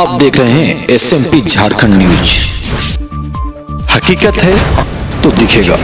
आप देख रहे हैं एसएमपी झारखंड न्यूज। हकीकत है तो दिखेगा।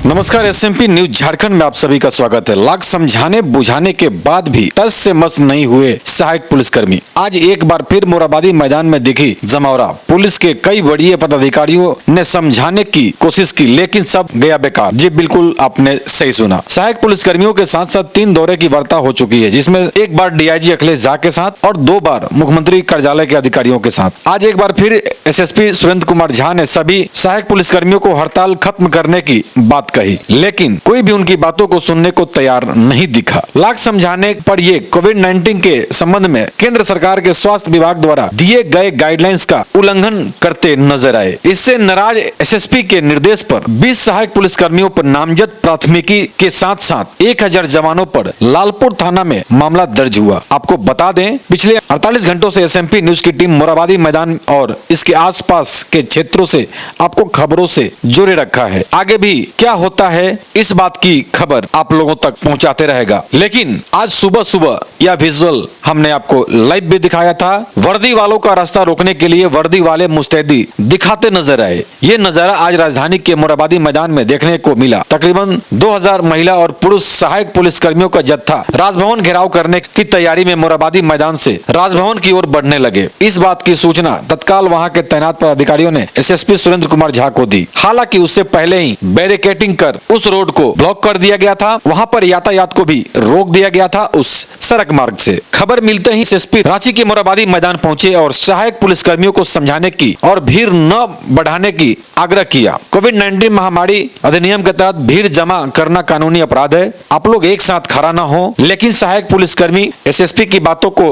नमस्कार, एसएमपी न्यूज झारखंड में आप सभी का स्वागत है। लाख समझाने बुझाने के बाद भी टस से मस नहीं हुए सहायक पुलिसकर्मी। आज एक बार फिर मोराबादी मैदान में दिखी जमावड़ा। पुलिस के कई बड़े पदाधिकारियों ने समझाने की कोशिश की, लेकिन सब गया बेकार। जी बिल्कुल आपने सही सुना। सहायक पुलिसकर्मियों के साथ साथ 3 दौरे की वार्ता हो चुकी है, जिसमें एक बार डीआईजी अखिलेश झा के साथ और 2 बार मुख्यमंत्री कार्यालय के अधिकारियों के साथ। आज एक बार फिर एसएसपी सुरेंद्र कुमार झा ने सभी सहायक पुलिसकर्मियों को हड़ताल खत्म करने की बात कही, लेकिन कोई भी उनकी बातों को सुनने को तैयार नहीं दिखा। लाख समझाने पर ये कोविड-19 के संबंध में केंद्र सरकार के स्वास्थ्य विभाग द्वारा दिए गए गाइडलाइंस का उल्लंघन करते नजर आए। इससे नाराज एसएसपी के निर्देश पर 20 सहायक पुलिसकर्मियों पर नामजद प्राथमिकी के साथ साथ 1000 जवानों पर लालपुर थाना में मामला दर्ज हुआ। आपको बता दें, पिछले 48 घंटों से एसएमपी न्यूज की टीम मोराबादी मैदान और इसके आसपास के क्षेत्रों से आपको खबरों से जोड़े रखा है। आगे भी क्या होता है इस बात की खबर आप लोगों तक पहुंचाते रहेगा। लेकिन आज सुबह सुबह यह विजुअल हमने आपको लाइव भी दिखाया था। वर्दी वालों का रास्ता रोकने के लिए वर्दी वाले मुस्तैदी दिखाते नजर आए। ये नजारा आज राजधानी के मोराबादी मैदान में देखने को मिला। तकरीबन 2000 महिला और पुरुष सहायक पुलिसकर्मियों का जत्था राजभवन घेराव करने की तैयारी में मोराबादी मैदान से राजभवन की ओर बढ़ने लगे। इस बात की सूचना तत्काल वहां के तैनात पदाधिकारियों ने एसएसपी सुरेंद्र कुमार झा को दी। हालांकि उससे पहले ही बैरिकेडिंग कर उस रोड को ब्लॉक कर दिया गया था। वहां पर यातायात को भी रोक दिया गया था उस सड़क मार्ग से। खबर मिलते ही एसएसपी रांची के मोराबादी मैदान पहुंचे और सहायक पुलिसकर्मियों को समझाने की और भीड़ न बढ़ाने की आग्रह किया। कोविड-19 महामारी अधिनियम के तहत भीड़ जमा करना कानूनी अपराध है। आप लोग एक साथ खड़ा न हो। लेकिन सहायक पुलिसकर्मी एसएसपी की बातों को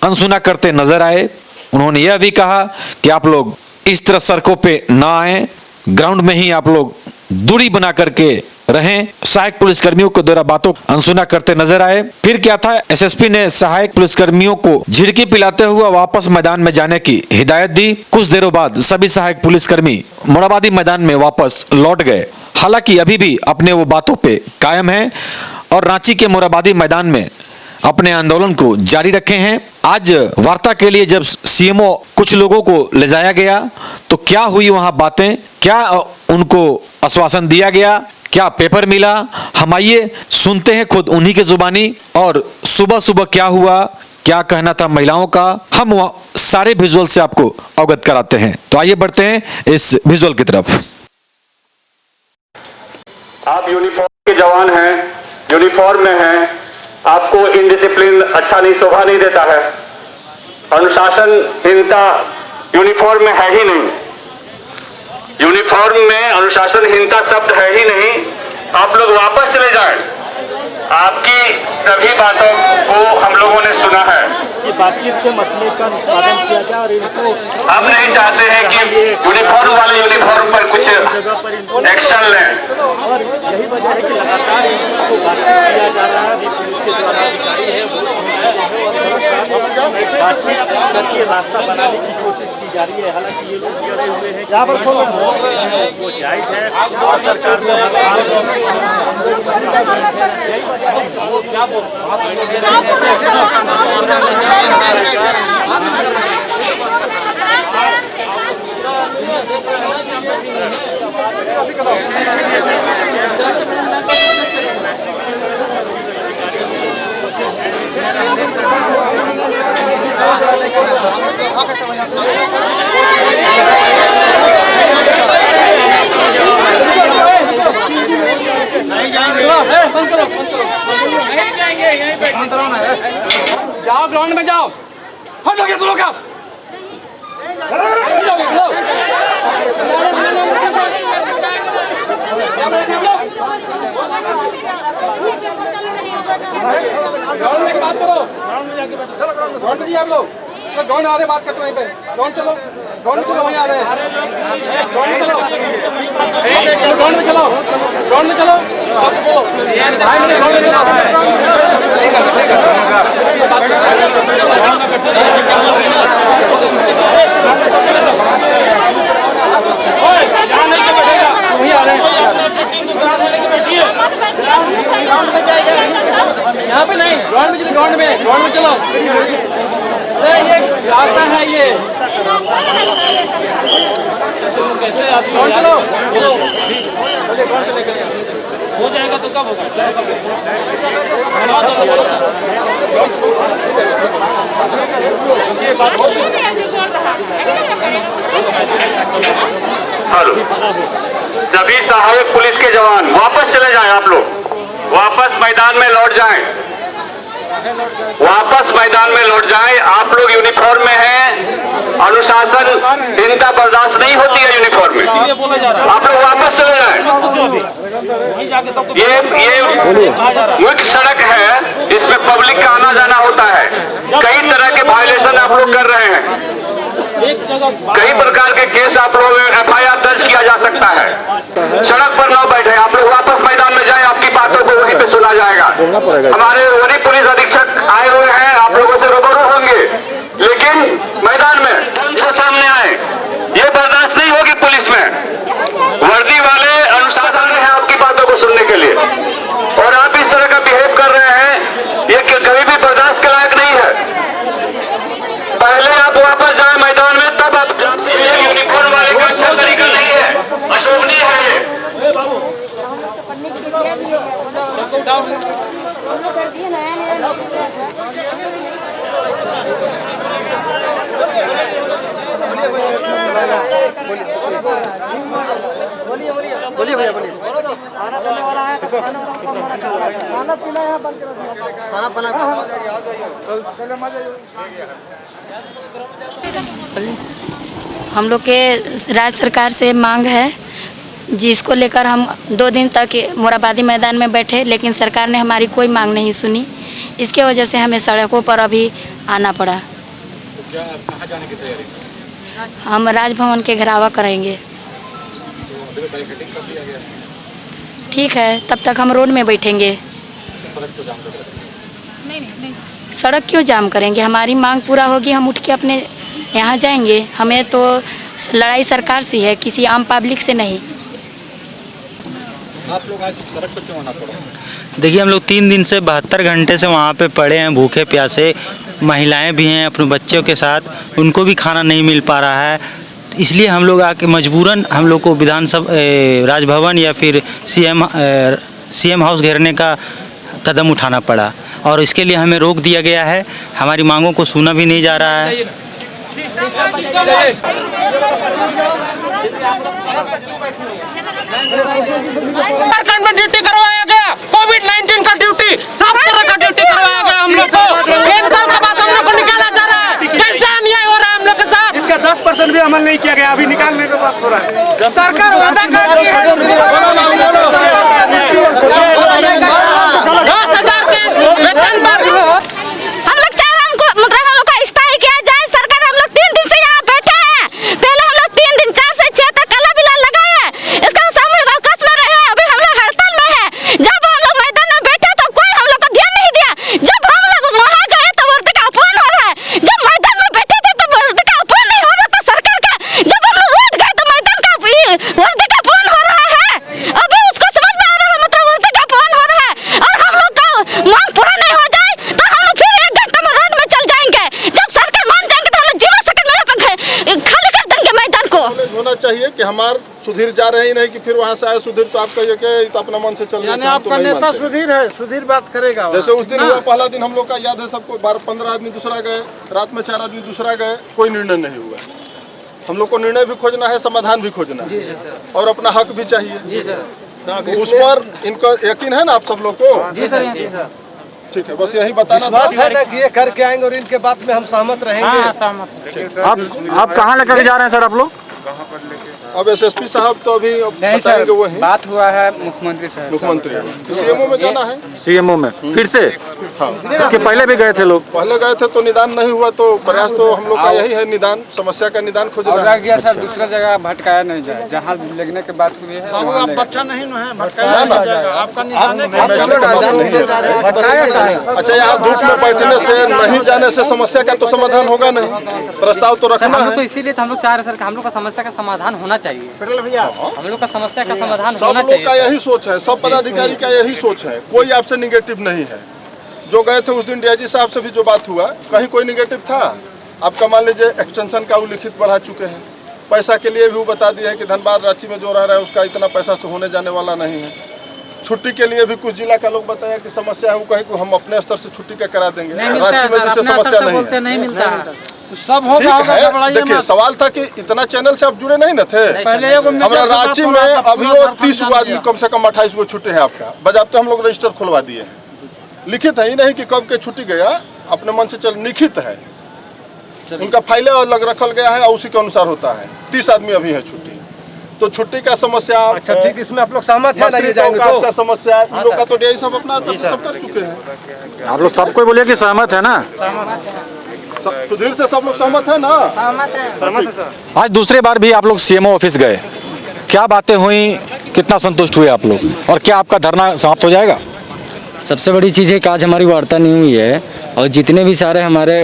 अनसुना करते नजर आए। उन्होंने यह भी कहा कि आप लोग इस तरह सड़कों पे न आए, ग्राउंड में ही आप लोग दूरी बना करके रहें। सहायक पुलिसकर्मियों को द्वारा बातों अनसुना करते नजर आए। फिर क्या था, एसएसपी ने सहायक पुलिसकर्मियों को झिड़की पिलाते हुए वापस मैदान में जाने की हिदायत दी। कुछ देरों बाद सभी सहायक पुलिसकर्मी मोराबादी मैदान में वापस लौट गए। हालांकि अभी भी अपने वो बातों पे कायम है और रांची के मोराबादी मैदान में अपने आंदोलन को जारी रखे हैं। आज वार्ता के लिए जब सीएमओ कुछ लोगों को ले जाया गया तो क्या हुई वहां बातें, क्या उनको आश्वासन दिया गया, क्या पेपर मिला, हम आइए सुनते हैं खुद उन्हीं के जुबानी। और सुबह सुबह क्या हुआ, क्या कहना था महिलाओं का, हम सारे विजुअल से आपको अवगत कराते हैं। तो आइए बढ़ते हैं इस विजुअल की तरफ। आप यूनिफॉर्म के जवान हैं, यूनिफॉर्म में हैं, आपको इनडिसिप्लिन अच्छा नहीं, शोभा नहीं देता है। अनुशासनहीनता यूनिफॉर्म में है ही नहीं। यूनिफॉर्म में अनुशासनहीनता शब्द है ही नहीं। आप लोग वापस चले जाएं। आपकी सभी बातों को हम लोगों ने सुना है। ये बातचीत से मसले का निष्पादन किया जाए और इनको हम नहीं चाहते हैं कि यूनिफॉर्म वाले यूनिफॉर्म पर कुछ एक्शन लें। और यही वजह है कि लगातार इनको बातचीत किया जा रहा है। पुलिस के जो अधिकारी है वो बातचीत करके रास्ता बनाने की कोशिश की जा रही है। हालांकि ये लोग डरे हुए हैं यहाँ पर वो जायज है और सरकार वो क्या जाओ ग्राउंड में जाओ। हो जाओगे तुम लोग ग्राउंड में बात करो। ग्राउंड में जाके बैठो। ग्राउंड में आप लोग ग्राउंड आ रहे बात करते वहीं पे। ग्राउंड चलो, ग्राउंड में चलो, वहीं आ रहे हैं। ग्राउंड में चलो, ग्राउंड में चलो, ग्राउंड में चलो। भाई मैंने ग्राउंड में चलो। वहीं आ रहे हैं। यहाँ पे नहीं, ग्राउंड में चलो, ग्राउंड में चलो। हेलो, सभी सहायक पुलिस के जवान वापस चले जाएं। आप लोग वापस मैदान में लौट जाएं। वापस मैदान में लौट जाएं। आप लोग यूनिफॉर्म में हैं। अनुशासनहीनता बर्दाश्त नहीं होती है यूनिफॉर्म में। आप लोग वापस चले जाएं। ये मुख्य सड़क है, इसमें पब्लिक का आना जाना होता है। कई तरह के वायलेशन आप लोग कर रहे हैं। कई प्रकार के केस आप लोग FIR दर्ज किया जा सकता है। सड़क पर न बैठे, आप लोग वापस मैदान में जाएं। आपकी बातों को वहीं पे सुना जाएगा। हमारे वरीय पुलिस अधीक्षक आए हुए हैं, आप लोगों से रूबरू होंगे, लेकिन मैदान में ढंग से सामने आए। ये बर्दाश्त नहीं होगी पुलिस में। वर्दी वाले अनुशासन में हैं आपकी बातों को सुनने के लिए, और आप इस तरह का बिहेव कर रहे हैं, ये कभी भी बर्दाश्त के लायक नहीं है। पहले आप वापस जाए मैदान में, तब आप यूनिफॉर्म वाले का अच्छा तरीका नहीं है, अशोभनीय है ये। बोलिए भैया, बोलिए। खाना पीना यहाँ बंद करो। खाना बना हम लोग के राज्य सरकार से मांग है, जिसको लेकर हम 2 दिन तक मोराबादी मैदान में बैठे, लेकिन सरकार ने हमारी कोई मांग नहीं सुनी। इसके वजह से हमें सड़कों पर अभी आना पड़ा। तो क्या आप कहाँ जाने की तैयारी? हम राजभवन के घेरावा करेंगे। तो अभी तो बैरिकेडिंग कर दिया गया है। ठीक है, तब तक हम रोड में बैठेंगे। तो सड़क को जाम कर देंगे। नहीं, सड़क क्यों जाम करेंगे? हमारी मांग पूरा होगी, हम उठ के अपने यहाँ जाएंगे। हमें तो लड़ाई सरकार से है, किसी आम पब्लिक से नहीं। आप लोग आज सड़क पर क्यों आना पड़ा? देखिए, हम लोग 3 दिन से 72 घंटे से वहाँ पे पड़े हैं, भूखे प्यासे। महिलाएं भी हैं अपने बच्चों के साथ, उनको भी खाना नहीं मिल पा रहा है। इसलिए हम लोग आके मजबूरन हम लोग को विधानसभा राजभवन या फिर सीएम हाउस घेरने का कदम उठाना पड़ा, और इसके लिए हमें रोक दिया गया है। हमारी मांगों को सुना भी नहीं जा रहा है। झारखंड में ड्यूटी करवाया गया, कोविड-19 का ड्यूटी, सब तरह का ड्यूटी करवाया गया हम लोग को। 3 साल के बाद हम लोग को निकाला जा रहा है। कैसा अन्याय हो रहा है हम लोग के साथ? इसका 10% भी अमल नहीं किया गया, अभी निकालने की बात हो रहा है। सरकार वादा करती है 10,000 के वेतन पर। हम लोग चाह रहे हैं मतलब हम लोग का स्थायी किया जाए। सरकार, हम लोग 3 दिन से यहाँ बैठे हैं। पहले हम लोग 3 दिन 4 से 6 तक काला बिलाल लगाए हैं। इसका हम सामूहिक अवकाश में रहे। अभी हम लोग हड़ताल में हैं। जब हम लोग मैदान में बैठे तो कोई हम लोग को ध्यान नहीं दिया। जब हम लोग वहाँ गए तो वर्दी का अपमान हो रहा है। जब मैदान में बैठे थे तो वर्दी का अपमान नहीं हो रहा था सरकार का। जब हम लोग रोड गए तो मैदान का वर्दी का अपमान हो रहा है। अभी उसको समझ में आ रहा है, मतलब वर्दी का अपमान हो रहा है। और हम लोग का मांग पूरा नहीं हो जाए तो हम लोग फिर 1 घंटा में रोड में चल जाएंगे। जब सरकार मान जाएंगे तो हम लोग 0 सेकंड में यहाँ पे खाली कर देंगे मैदान को। होना चाहिए कि हमार सुधीर जा रहे ही नहीं कि फिर वहाँ से आए सुधीर, तो आप कहिए कि तो अपना मन से चल रहे हैं। आपका नेता सुधीर है, सुधीर बात करेगा। जैसे उस दिन हुआ, पहला दिन हम लोग का याद है सबको, 12-15 आदमी दूसरा गए, रात में 4 आदमी दूसरा गए, कोई निर्णय नहीं हुआ। हम लोग को निर्णय भी खोजना है, समाधान भी खोजना है, और अपना हक भी चाहिए। जी सर, उस पर इनको यकीन है ना आप सब लोग को? जी सर। ठीक है, बस यही बताना था। है ना कि ये करके आएंगे और इनके बात में हम सहमत रहेंगे। आप कहाँ लेकर जा रहे हैं सर आप लोग? अब SSP साहब तो अभी बताएंगे वही। बात हुआ है मुख्यमंत्री साहब, मुख्यमंत्री CMO में जाना है। CMO में फिर से? हाँ, इसके पहले भी गए थे लोग? पहले गए थे तो निदान नहीं हुआ, तो प्रयास तो हम लोग का यही है, निदान, समस्या का निदान खोजना है। गया सर, दूसरा जगह भटकाया नहीं जाए, जहाँ लगने के बात हुई है। आप बच्चा नहीं है, भटकाया नहीं जाएगा। आपका निदान अच्छा, यहाँ धूप में बैठने से, नहीं जाने से समस्या का तो समाधान होगा नहीं। प्रस्ताव तो रखना है। तो इसीलिए तो हम लोग चाह रहे सर कि हम लोग का समस्या का समाधान होना चाहिए। हम लोग का समस्या का समाधान सब होना लोग चाहिए। का यही सोच है, सब पदाधिकारी का यही सोच है, कोई आपसे निगेटिव नहीं है। जो गए थे उस दिन DIG साहब से भी जो बात हुआ, कहीं कोई निगेटिव था? आपका मान लीजिए एक्सटेंशन का उल्लिखित बढ़ा चुके हैं, पैसा के लिए भी वो बता दिया है कि धनबाद रांची में जो रह रहा है उसका इतना पैसा से होने जाने वाला नहीं है। छुट्टी के लिए भी कुछ जिला का लोग बताया कि समस्या है, वो कहे कि हम अपने स्तर से छुट्टी का करा देंगे। रांची में जैसे समस्या नहीं है, सब होगा। देखिए सवाल था कि इतना चैनल से आप जुड़े नहीं न थे। पहले हमारा रांची में अभी वो 30 गो आदमी कम से कम 28 गो छुट्टी है आपका, बजाबते हम लोग रजिस्टर खुलवा दिए हैं। लिखित है ही नहीं कि कब के छुट्टी गया, अपने मन से चल लिखित है, उनका फाइलें अलग रखल गया है और उसी के अनुसार होता है। 30 आदमी अभी है छुट्टी, तो छुट्टी का समस्या। अच्छा ठीक, इसमें आप लोग सहमत है ना? ये जाएंगे तो का समस्या इन लोग का तो डीआई सब अपना सब कर चुके हैं। आप लोग सबको बोलिए कि सहमत है ना? सुधीर से सब लोग सहमत है ना? सहमत है सर। आज दूसरी बार भी आप लोग सीएमओ ऑफिस गए, क्या बातें हुई, कितना संतुष्ट हुए आप लोग, और क्या आपका धरना समाप्त हो जाएगा? सबसे बड़ी चीज़ है कि आज हमारी वार्ता नहीं हुई है और जितने भी सारे हमारे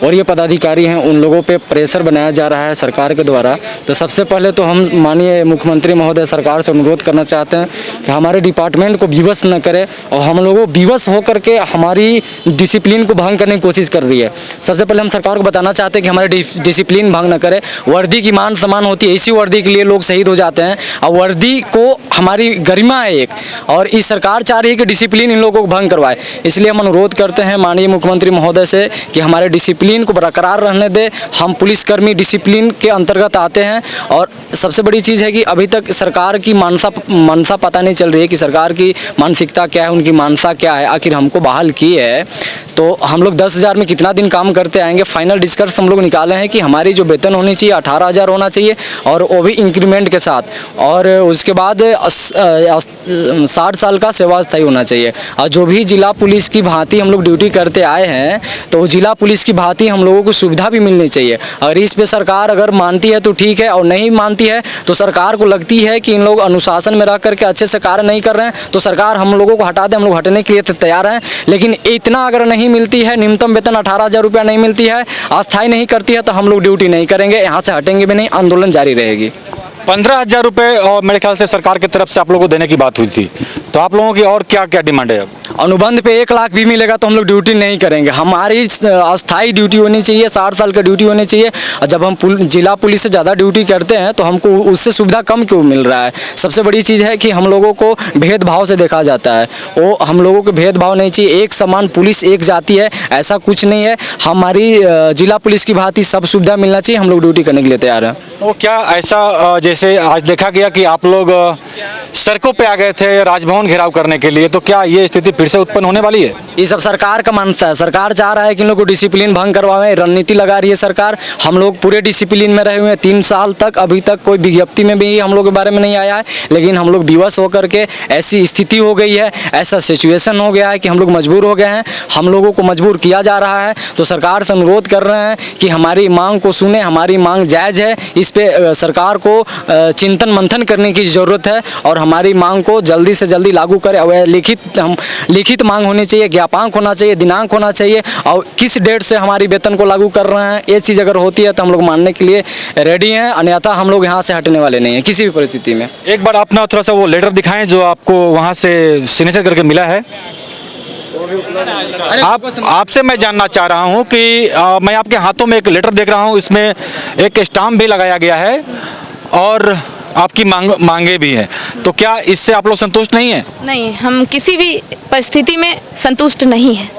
वरीय पदाधिकारी हैं उन लोगों पे प्रेशर बनाया जा रहा है सरकार के द्वारा। तो सबसे पहले तो हम माननीय मुख्यमंत्री महोदय सरकार से अनुरोध करना चाहते हैं कि हमारे डिपार्टमेंट को विवश न करे और हम लोगों विवश होकर के हमारी डिसिप्लिन को भंग करने की कोशिश कर रही है। सबसे पहले हम सरकार को बताना चाहते हैं कि हमारे डिसिप्लिन भंग न करे। वर्दी की मान सम्मान होती है, इसी वर्दी के लिए लोग शहीद हो जाते हैं और वर्दी को हमारी गरिमा है एक, और इस सरकार चाह रही है कि डिसिप्लिन इन लोगों को भंग करवाए। इसलिए हम अनुरोध करते हैं माननीय मुख्यमंत्री महोदय से कि हमारे डिसिप्लिन को बरकरार रहने दे। हम पुलिसकर्मी डिसिप्लिन के अंतर्गत आते हैं और सबसे बड़ी चीज़ है कि अभी तक सरकार की मनसा पता नहीं चल रही है कि सरकार की मानसिकता क्या है, उनकी मानसा क्या है। आखिर हमको बहाल की है तो हम लोग 10,000 में कितना दिन काम करते आएंगे। फाइनल डिस्कस हम लोग निकाले हैं कि हमारी जो वेतन होनी चाहिए 18,000 होना चाहिए और वो भी इंक्रीमेंट के साथ, और उसके बाद 60 साल का सेवा स्थायी होना चाहिए। और जो भी जिला पुलिस की भांति हम लोग ड्यूटी करते आए हैं तो जिला पुलिस की भांति हम लोगों को सुविधा भी मिलनी चाहिए। और इस पे सरकार अगर मानती है तो ठीक है, और नहीं मानती है तो सरकार को लगती है कि इन लोग अनुशासन में रह करके अच्छे से कार्य नहीं कर रहे हैं तो सरकार हम लोगों को हटा दे। हम लोग हटने के लिए तैयार हैं, लेकिन इतना अगर नहीं मिलती है, न्यूनतम वेतन 18,000 रुपया नहीं मिलती है, अस्थायी नहीं करती है तो हम लोग ड्यूटी नहीं करेंगे, यहाँ से हटेंगे भी नहीं, आंदोलन जारी रहेगी। 15,000 रुपये और मेरे ख्याल से सरकार की तरफ से आप लोगों को देने की बात हुई थी, तो आप लोगों की और क्या क्या डिमांड है? अब अनुबंध पे 1 लाख भी मिलेगा तो हम लोग ड्यूटी नहीं करेंगे। हमारी अस्थाई ड्यूटी होनी चाहिए, 60 साल का ड्यूटी होनी चाहिए। और जब हम जिला पुलिस से ज़्यादा ड्यूटी करते हैं तो हमको उससे सुविधा कम क्यों मिल रहा है? सबसे बड़ी चीज़ है कि हम लोगों को भेदभाव से देखा जाता है, वो हम लोगों को भेदभाव नहीं चाहिए। एक समान पुलिस एक जाति है, ऐसा कुछ नहीं है। हमारी जिला पुलिस की भांति सब सुविधा मिलना चाहिए, हम लोग ड्यूटी करने के लिए तैयार हैं। तो क्या ऐसा जैसे आज देखा गया कि आप लोग सड़कों पे आ गए थे राजभवन घेराव करने के लिए, तो क्या ये स्थिति फिर से उत्पन्न होने वाली है? ये सब सरकार का मानसा है। सरकार चाह रहा है कि इन लोग को डिसिप्लिन भंग करवाएं, रणनीति लगा रही है सरकार। हम लोग पूरे डिसिप्लिन में रहे हुए हैं 3 साल तक, अभी तक कोई विज्ञप्ति में भी हम लोग के बारे में नहीं आया है, लेकिन हम लोग विवश होकर के ऐसी स्थिति हो गई है, ऐसा सिचुएशन हो गया है कि हम लोग मजबूर हो गए हैं। हम लोगों को मजबूर किया जा रहा है, तो सरकार से अनुरोध कर रहे हैं कि हमारी मांग को सुने। हमारी मांग जायज़ है, इस पे सरकार को चिंतन मंथन करने की ज़रूरत है और हमारी मांग को जल्दी से जल्दी लागू करें। और लिखित मांग होनी चाहिए, ज्ञापांक होना चाहिए, दिनांक होना चाहिए और किस डेट से हमारी वेतन को लागू कर रहे हैं। ये चीज़ अगर होती है तो हम लोग मानने के लिए रेडी हैं, अन्यथा हम लोग यहाँ से हटने वाले नहीं हैं किसी भी परिस्थिति में। एक बार अपना थोड़ा सा वो लेटर दिखाएं जो आपको वहाँ से सिग्नेचर करके मिला है। आपसे मैं जानना चाह रहा हूँ कि मैं आपके हाथों में एक लेटर देख रहा हूँ, इसमें एक स्टाम्प भी लगाया गया है और आपकी मांगे भी हैं, तो क्या इससे आप लोग संतुष्ट नहीं हैं? नहीं, हम किसी भी परिस्थिति में संतुष्ट नहीं है।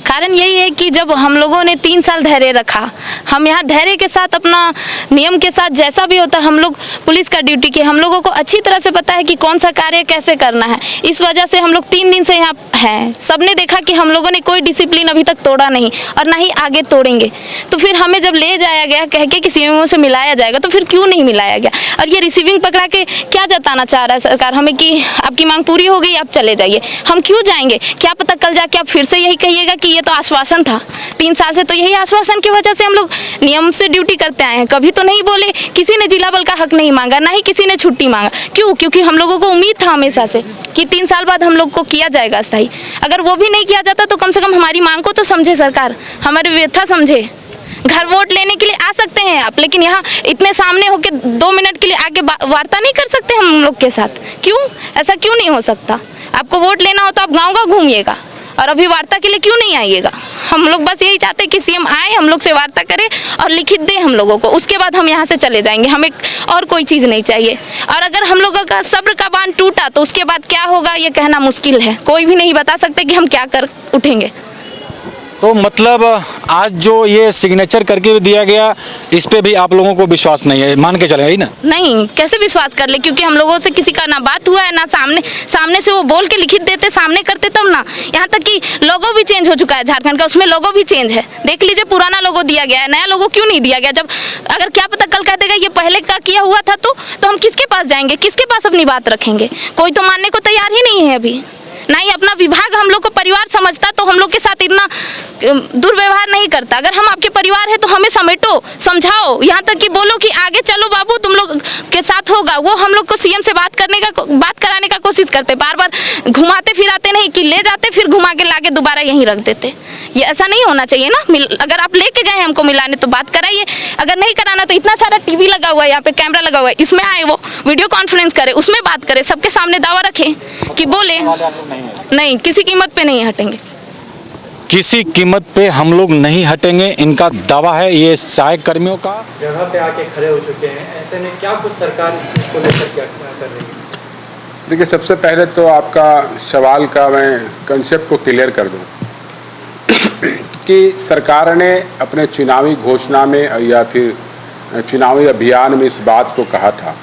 कारण यही है कि जब हम लोगों ने 3 साल धैर्य रखा, हम यहाँ धैर्य के साथ अपना नियम के साथ जैसा भी होता है हम लोग पुलिस का ड्यूटी किए। हम लोगों को अच्छी तरह से पता है कि कौन सा कार्य कैसे करना है। इस वजह से हम लोग 3 दिन से यहाँ हैं। सबने देखा कि हम लोगों ने कोई डिसिप्लिन अभी तक तोड़ा नहीं और ना ही आगे तोड़ेंगे। तो फिर हमें जब ले जाया गया कह के कि सीएमओ से मिलाया जाएगा, तो फिर क्यों नहीं मिलाया गया? और ये रिसीविंग पकड़ा के क्या जताना चाह रहा है सरकार हमें कि आपकी मांग पूरी हो गई, आप चले जाइए। हम क्यों जाएंगे? क्या पता कल जाके आप फिर से यही कहिएगा कि ये तो आश्वासन था। 3 साल से तो यही आश्वासन की वजह से हम लोग नियम से ड्यूटी करते आए हैं। कभी तो नहीं बोले, किसी ने जिला बल का हक नहीं मांगा, ना ही किसी ने छुट्टी मांगा। क्यों? क्योंकि हम लोगों को उम्मीद था हमेशा से कि 3 साल बाद हम लोग को किया जाएगा स्थायी। अगर वो भी नहीं किया जाता तो कम से कम हमारी मांग को तो समझे सरकार, हमारी व्यथा समझे। घर वोट लेने के लिए आ सकते हैं आप, लेकिन यहाँ इतने सामने होके 2 मिनट के लिए आके वार्ता नहीं कर सकते हम लोग के साथ? क्यों? ऐसा क्यों नहीं हो सकता? आपको वोट लेना हो तो आप गाँव-गाँव घूमिएगा, और अभी वार्ता के लिए क्यों नहीं आइएगा? हम लोग बस यही चाहते हैं कि सीएम आए, हम लोग से वार्ता करे और लिखित दे हम लोगों को, उसके बाद हम यहाँ से चले जाएंगे। हमें और कोई चीज़ नहीं चाहिए। और अगर हम लोगों का सब्र का बांध टूटा तो उसके बाद क्या होगा ये कहना मुश्किल है। कोई भी नहीं बता सकते कि हम क्या कर उठेंगे। तो मतलब आज जो ये सिग्नेचर करके भी दिया गया, इस पे भी आप लोगों को विश्वास नहीं है, मान के चले ही ना? नहीं, कैसे विश्वास कर ले, क्योंकि हम लोगों से किसी का ना बात हुआ है ना सामने से वो बोल के लिखित देते, सामने करते तब ना। यहाँ तक कि लोगो भी चेंज हो चुका है झारखंड का, उसमें लोगो भी चेंज है। देख लीजिए, पुराना लोगो दिया गया है, नया लोगो क्यों नहीं दिया गया? जब अगर क्या पता कल कह देगा ये पहले का किया हुआ था तो हम किसके पास जाएंगे, किसके पास अपनी बात रखेंगे? कोई तो मानने को तैयार ही नहीं है अभी। ना ही अपना विभाग हम लोग को परिवार समझता तो हम लोग के साथ इतना दुर्व्यवहार नहीं करता। अगर हम आपके परिवार है तो हमें समेटो, समझाओ, यहाँ तक कि बोलो कि आगे चलो बाबू, तुम लोग के साथ होगा। वो हम लोग को सीएम से बात कराने का कोशिश करते, बार बार घुमाते फिराते नहीं कि ले जाते फिर घुमा के लाके दोबारा यहीं रख देते। ये ऐसा नहीं होना चाहिए ना। अगर आप लेके गए हमको मिलाने तो बात कराइए, अगर नहीं कराना तो इतना सारा टीवी लगा हुआ है, यहाँ पे कैमरा लगा हुआ है, इसमें आए वो वीडियो कॉन्फ्रेंस करे, उसमें बात करे, सबके सामने दावा रखे कि बोले नहीं, किसी कीमत पे नहीं हटेंगे, किसी कीमत पे हम लोग नहीं हटेंगे, इनका दावा है। ये सहायक कर्मियों का जगह पे आके खड़े हो चुके हैं, ऐसे में क्या कुछ सरकार इस चीज़ को लेकर क्या कर रही है? देखिए, सबसे पहले तो आपका सवाल का मैं कंसेप्ट को क्लियर कर दूं कि सरकार ने अपने चुनावी घोषणा में या फिर चुनावी अभियान में इस बात को कहा था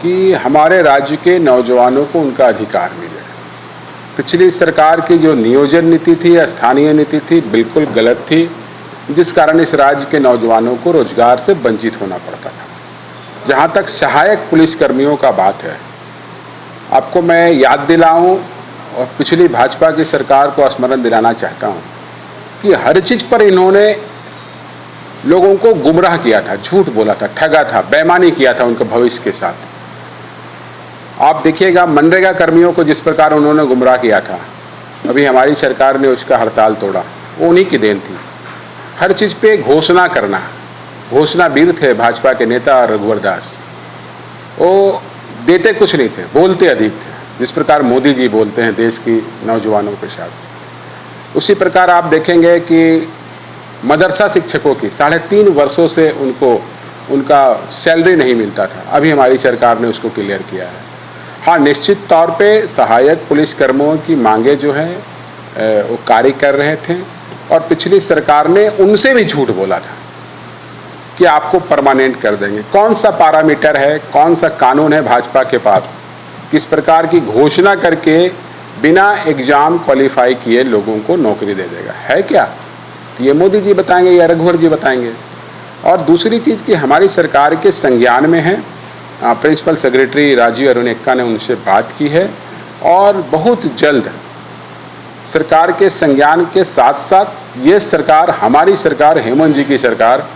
कि हमारे राज्य के नौजवानों को उनका अधिकार मिले। पिछली सरकार की जो नियोजन नीति थी या स्थानीय नीति थी बिल्कुल गलत थी, जिस कारण इस राज्य के नौजवानों को रोजगार से वंचित होना पड़ता था। जहाँ तक सहायक पुलिसकर्मियों का बात है, आपको मैं याद दिलाऊं और पिछली भाजपा की सरकार को स्मरण दिलाना चाहता हूं कि हर चीज़ पर इन्होंने लोगों को गुमराह किया था, झूठ बोला था, ठगा था, बेईमानी किया था उनके भविष्य के साथ। आप देखिएगा, मनरेगा कर्मियों को जिस प्रकार उन्होंने गुमराह किया था, अभी हमारी सरकार ने उसका हड़ताल तोड़ा, वो उन्हीं की देन थी। हर चीज़ पे घोषणा करना, घोषणावीर थे भाजपा के नेता रघुवर दास, वो देते कुछ नहीं थे, बोलते अधिक थे, जिस प्रकार मोदी जी बोलते हैं देश की नौजवानों के साथ। उसी प्रकार आप देखेंगे कि मदरसा शिक्षकों की 3.5 वर्षों से उनका सैलरी नहीं मिलता था, अभी हमारी सरकार ने उसको क्लियर किया है। हाँ, निश्चित तौर पे सहायक पुलिसकर्मियों की मांगे जो हैं वो कार्य कर रहे थे और पिछली सरकार ने उनसे भी झूठ बोला था कि आपको परमानेंट कर देंगे। कौन सा पैरामीटर है, कौन सा कानून है भाजपा के पास, किस प्रकार की घोषणा करके बिना एग्जाम क्वालिफाई किए लोगों को नौकरी दे देगा? है क्या? तो ये मोदी जी बताएंगे या रघुवर जी बताएंगे। और दूसरी चीज़ कि हमारी सरकार के संज्ञान में है, प्रिंसिपल सेक्रेटरी राजीव अरुण एक्का ने उनसे बात की है और बहुत जल्द सरकार के संज्ञान के साथ साथ ये सरकार, हमारी सरकार, हेमंत जी की सरकार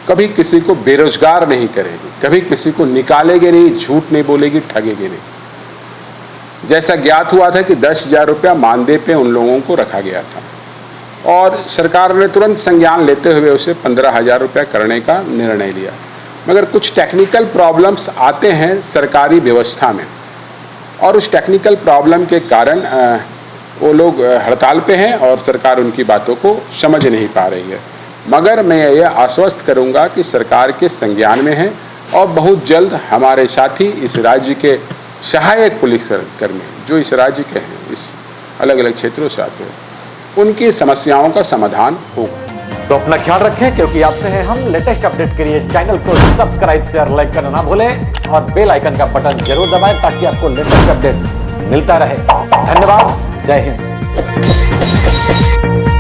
कभी किसी को बेरोजगार नहीं करेगी, कभी किसी को निकालेगी नहीं, झूठ नहीं बोलेगी, ठगेगी नहीं। जैसा ज्ञात हुआ था कि 10,000 रुपया मानदेय पे उन लोगों को रखा गया था और सरकार ने तुरंत संज्ञान लेते हुए उसे 15,000 रुपया करने का निर्णय लिया। मगर कुछ टेक्निकल प्रॉब्लम्स आते हैं सरकारी व्यवस्था में और उस टेक्निकल प्रॉब्लम के कारण वो लोग हड़ताल पे हैं और सरकार उनकी बातों को समझ नहीं पा रही है। मगर मैं ये आश्वस्त करूंगा कि सरकार के संज्ञान में है और बहुत जल्द हमारे साथी इस राज्य के सहायक पुलिसकर्मी जो इस राज्य के हैं, इस अलग अलग क्षेत्रों से आते हैं, उनकी समस्याओं का समाधान होगा। तो अपना ख्याल रखें, क्योंकि आपसे हैं हम। लेटेस्ट अपडेट के लिए चैनल को सब्सक्राइब, शेयर, लाइक करना ना भूलें और बेल आइकन का बटन जरूर दबाएं ताकि आपको लेटेस्ट अपडेट मिलता रहे। धन्यवाद। जय हिंद।